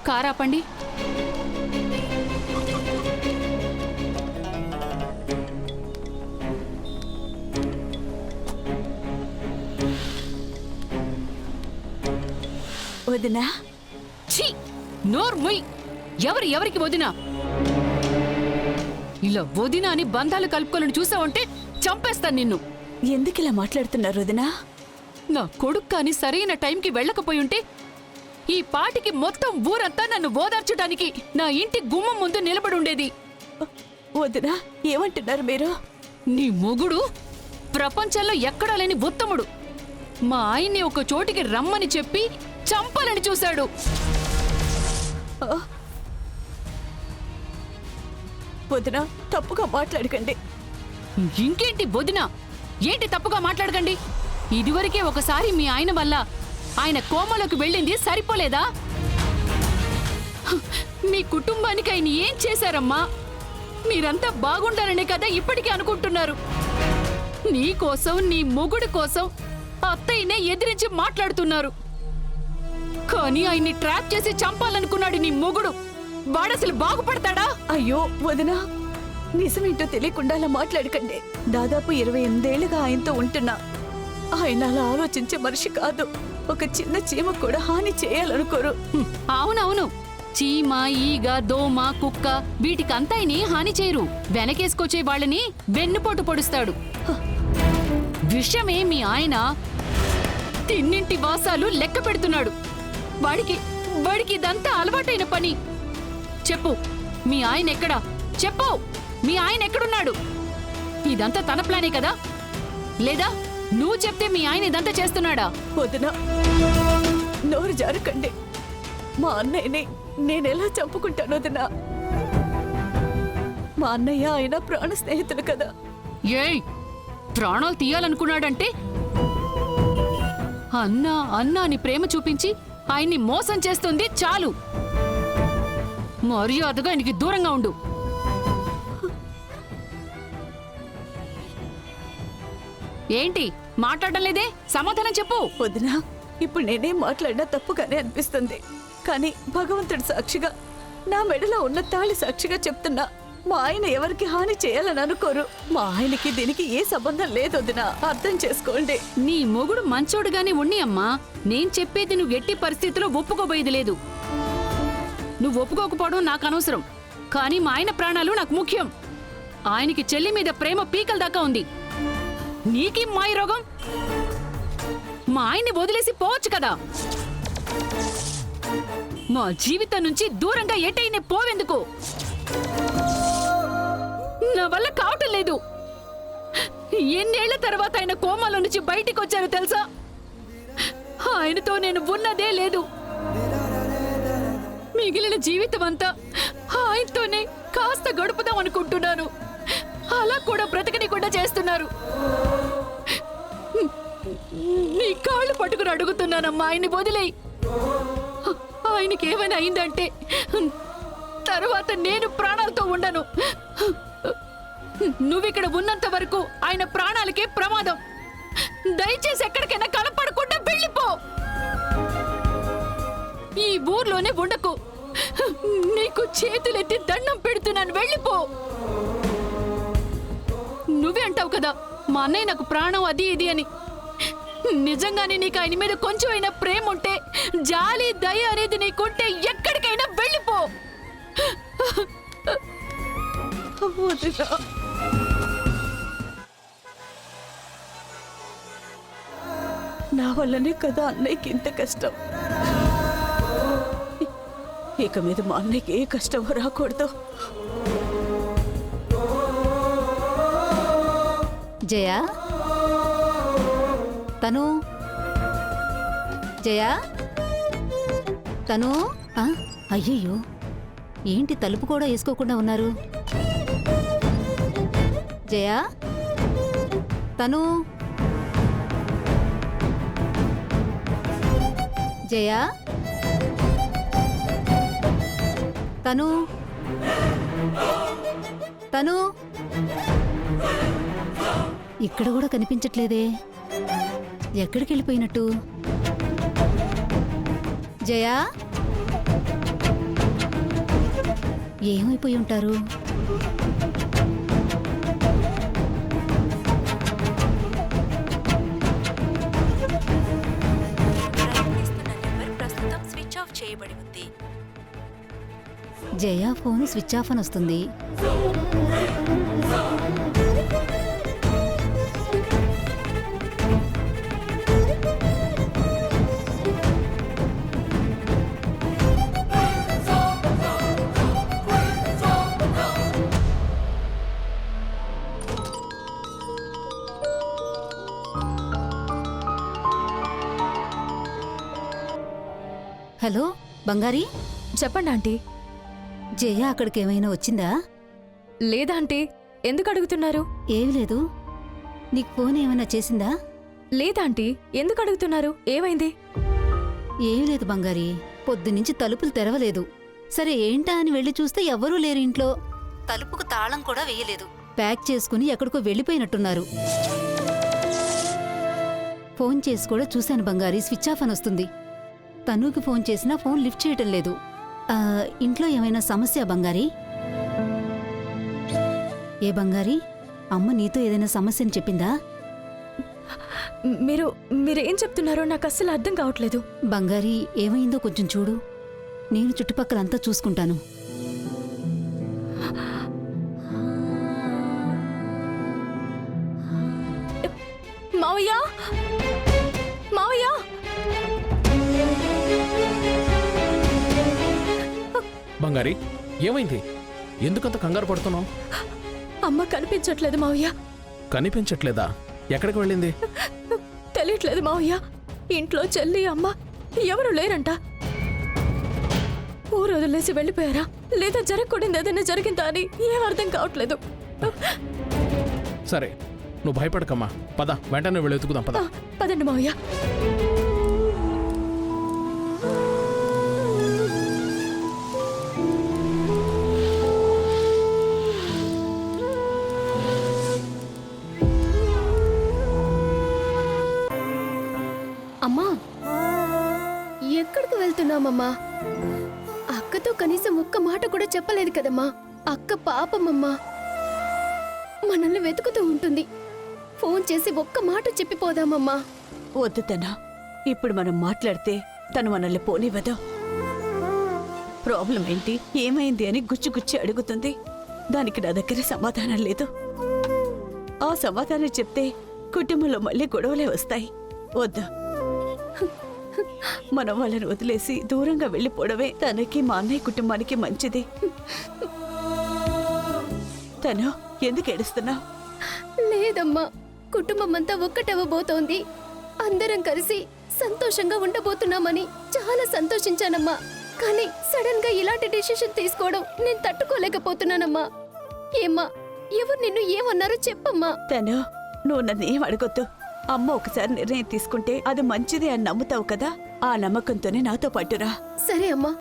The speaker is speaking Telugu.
కారు ఆపండి. వదినా. ఛీ, నోర్ ముయ్. ఎవరికి వదినా? ఇలా వదినా అని బంధాలు కలుపుకోవాలని చూసావంటే చంపేస్తాను నిన్ను. ఎందుకిలా మాట్లాడుతున్నారు వదినా? నా కొడుకు కాని సరైన టైంకి వెళ్ళకపోయుంటే ఈ పాటికి మొత్తం ఊరంతా నన్ను ఓదార్చడానికి నా ఇంటి గుమ్మం ముందు నిలబడుండేది. వదినా, ఏమంటున్నారు మీరు? నీ మొగుడు ప్రపంచంలో ఎక్కడా లేని ఉత్తముడు. మా ఆయన్ని ఒక చోటికి రమ్మని చెప్పి చంపాలని చూశాడు. వదినా, తప్పుగా మాట్లాడకండి. ఇంకేంటి వదినా? ఏంటి తప్పుగా మాట్లాడకండి? ఇదివరకే ఒకసారి మీ ఆయన వల్ల ఆయన కోమలోకి వెళ్ళింది సరిపోలేదా? మీ కుటుంబానికి ఆయన ఏం చేశారమ్మా? మీరంతా బాగుండాలనే కదా ఇప్పటికీ అనుకుంటున్నారు. నీ కోసం, నీ మొగుడు కోసం అత్తయ్యనే ఎదిరించి మాట్లాడుతున్నారు. కానీ ఆయన్ని ట్రాప్ చేసి చంపాలనుకున్నాడు నీ మొగుడు. వాడసలు బాగుపడతాడా? అయ్యో వదినా, నిజమేంటో తెలియకుండా అలా మాట్లాడకండి. దాదాపు 28 ఏళ్లుగా ఆయనతో ఉంటున్నా. ఆయన అలా ఆలోచించే మనిషి కాదు. ఒక చిన్న చీమ కూడా హాని చేయాలనుకోరు. అవునవును, చీమ, ఈగ, దోమ, కుక్క వీటికంతా హాని చేయరు. వెనకేసుకొచ్చే వాళ్ళని వెన్నుపోటు పొడుస్తాడు. విషయమే మీ ఆయన తిన్నింటి వాసాలు లెక్క పెడుతున్నాడు. వాడికి ఇదంతా అలవాటైన పని. చెప్పు, మీ ఆయన ఎక్కడా? చెప్పు, మీ ఆయన ఎక్కడున్నాడు? ఇదంతా తన ప్లానే కదా? లేదా నువ్వు చెప్తే మీ ఆయన ఇదంతా చేస్తున్నాడా? వదినా, నోరు జారకండి. మా అన్నయ్యని నేనెలా చంపుకుంటాను వదినా? మా అన్నయ్య ఆయన ప్రాణ స్నేహితులు కదా. ఏయ్, ప్రాణాలు తీయాలనుకున్నాడంటే అన్నా అన్నా అని ప్రేమ చూపించి ఆయన్ని మోసం చేస్తుంది చాలు. మర్యాదగా ఆయనకి దూరంగా ఉండు. ఏంటి మాట్లాడడం లేదే? సమాధానం చెప్పు. వదినా, ఇప్పుడు నేనేం మాట్లాడినా తప్పుగానే అనిపిస్తుంది. కానీ భగవంతుడి సాక్షిగా, నా మెడలో ఉన్న తాళి సాక్షిగా చెప్తున్నా, మా ఆయన ఎవరికి హాని చేయాలని అనుకోరు. మా ఆయనకి దీనికి ఏ సంబంధం లేదు వదినా, అర్థం చేసుకోండి. నీ మొగుడు మంచోడుగానే ఉన్ని అమ్మా. నేను చెప్పేది నువ్వు ఎట్టి పరిస్థితిలో ఒప్పుకోబోయేది లేదు. నువ్వు ఒప్పుకోకపోవడం నాకు అనవసరం. కానీ మా ఆయన ప్రాణాలు నాకు ముఖ్యం. ఆయనకి చెల్లి మీద ప్రేమ పీకల దాకా ఉంది. నీకీ మాయ రోగం? మా ఆయన్ని వదిలేసి పోవచ్చు కదా. మా జీవితం నుంచి దూరంగా ఎటైనా పోవెందుకు? నా వల్ల కావటం లేదు. ఎన్నేళ్ల తర్వాత ఆయన కోమాలో నుంచి బయటికి వచ్చారో తెలుసా? ఆయనతో నేను ఉన్నదే లేదు. మిగిలిన జీవితం అంతా ఆయనతోనే కాస్త గడుపుదాం అనుకుంటున్నాను. అలా కూడా బ్రతకనికుండా చేస్తున్నారు. నీ కాళ్ళు పట్టుకుని అడుగుతున్నానమ్మా, ఆయన్ని వదిలేయి. ఆయనకి ఏమైనా అయిందంటే తర్వాత నేను ప్రాణాలతో ఉండను. నువ్విక్కడ ఉన్నంత వరకు ఆయన ప్రాణాలకే ప్రమాదం. దయచేసి ఎక్కడికైనా కనపడకుండా వెళ్ళిపో. ఈ ఊర్లోనే ఉండకు. నీకు చేతులెత్తి దండం పెడుతున్నాను, వెళ్ళిపో. నువ్వే అంటావు కదా మా అన్నయ్య నాకు ప్రాణం అది ఇది అని. నిజంగానే నీకు ఆయన మీద కొంచెం అయినా ప్రేమ ఉంటే, జాలి దయ అనేది నీకుంటే ఎక్కడికైనా వెళ్ళిపో. నా వల్లనే కదా అన్నయ్యకి ఇంత కష్టం. ఇక మీద మా అన్నయ్యకి ఏ కష్టం రాకూడదు. జయ, తను జయ, తను అయ్యయ్యో, ఏంటి తలుపు కూడా వేసుకోకుండా ఉన్నారు? జయ, తను జయ, తను తను ఇక్కడ కూడా కనిపించట్లేదే. ఎక్కడికి వెళ్ళిపోయినట్టు? జయా, ఏమైపోయి ఉంటారు? ప్రయత్నిస్తున్న నెంబర్ ప్రస్తుతం స్విచ్ ఆఫ్ చేయబడి ఉంది. జయ ఫోన్ స్విచ్ ఆఫ్ అని వస్తుంది. హలో బంగారి, చెప్పండి ఆంటీ. జయ అక్కడికి ఏమైనా వచ్చిందా? లేదా ఆంటీ, ఎందుకు అడుగుతున్నారు? ఏమి లేదు. నీకు ఫోన్ ఏమైనా చేసిందా? లేదా ఆంటీ, ఎందుకు అడుగుతున్నారు? ఏమైంది? ఏమి లేదు బంగారి, పొద్దునుంచి తలుపులు తెరవలేదు. సరే ఏంటా అని వెళ్ళి చూస్తే ఎవ్వరూ లేరు ఇంట్లో. తలుపుకు తాళం కూడా వేయలేదు. ప్యాక్ చేసుకుని ఎక్కడికో వెళ్ళిపోయినట్టున్నారు. ఫోన్ చేసి కూడా చూశాను బంగారి, స్విచ్ ఆఫ్ అని వస్తుంది. తనుకి ఫోన్ చేసినా ఫోన్ లిఫ్ట్ చేయటం లేదు. ఇంట్లో ఏమైనా సమస్య బంగారి? ఏ బంగారి, అమ్మ నీతో ఏదైనా సమస్యని చెప్పిందా? మీరేం చెప్తున్నారో నాకు అస్సలు అర్థం కావట్లేదు. బంగారి, ఏమైందో కొంచెం చూడు. నేను చుట్టుపక్కలంతా చూసుకుంటాను. మావయ్య, మావయ్య! బంగారి, ఏమైంది? ఎందుకంత కంగారు పడుతున్నావు? అమ్మ కనిపించట్లేదు మావయ్య. కనిపించట్లేదా? ఎక్కడికి వెళ్ళింది? తెలియట్లేదు మావయ్య. ఇంట్లో చెల్లి అమ్మ ఎవరు లేరంట. ఊరు వదిలేసి వెళ్ళిపోయారా లేదా జరగకూడదు ఏదైనా జరిగిందా అని ఏం అర్థం కావట్లేదు. సరే, నువ్వు భయపడకమ్మా. పద, వెంటనే వెళ్ళి ఎత్తుకుదాం. పద. పదండి మావయ్య. అమ్మా, ఎక్కడికి వెళ్తున్నామమ్మా? అక్కతో కనీసం ఒక్క మాట కూడా చెప్పలేదు కదమ్మా. అక్క పాపమమ్మా, మనల్ని వెతుకుతూ ఉంటుంది. ఫోన్ చేసి ఒక్క మాట చెప్పిపోదామమ్మా. వద్దు తనా, ఇప్పుడు మనం మాట్లాడితే తను మనల్ని పోనివ్వదు. ప్రాబ్లం ఏంటి, ఏమైంది అని గుచ్చి గుచ్చి అడుగుతుంది. దానికి నా దగ్గర సమాధానం లేదు. ఆ సమాధానం చెప్తే కుటుంబంలో మళ్ళీ గొడవలే వస్తాయి. వద్దు, మనం వాళ్ళని వదిలేసి దూరంగా వెళ్ళిపోవడమే తనకి మా అన్నయ్య కుటుంబానికి మంచిది. తను ఎందుకు ఏడుస్తున్నావు? లేదమ్మా, కుటుంబం అంతా ఒక్కటవ్వబోతోంది. అందరం కలిసి సంతోషంగా ఉండబోతున్నామని చాలా సంతోషించానమ్మా. కానీ సడన్ గా ఇలాంటి డిసిషన్ తీసుకోవడం నేను తట్టుకోలేకపోతున్నానమ్మా. ఏమ్మా, ఎవరు నిన్ను ఏమన్నారో చెప్పమ్మా. తను, నువ్వు నన్ను ఏం అడగొద్దు. అమ్మ ఒకసారి నిర్ణయం తీసుకుంటే అది మంచిదే అని నమ్ముతావు కదా, ఆ నమ్మకంతోనే నాతో పట్టురా. సరే అమ్మా.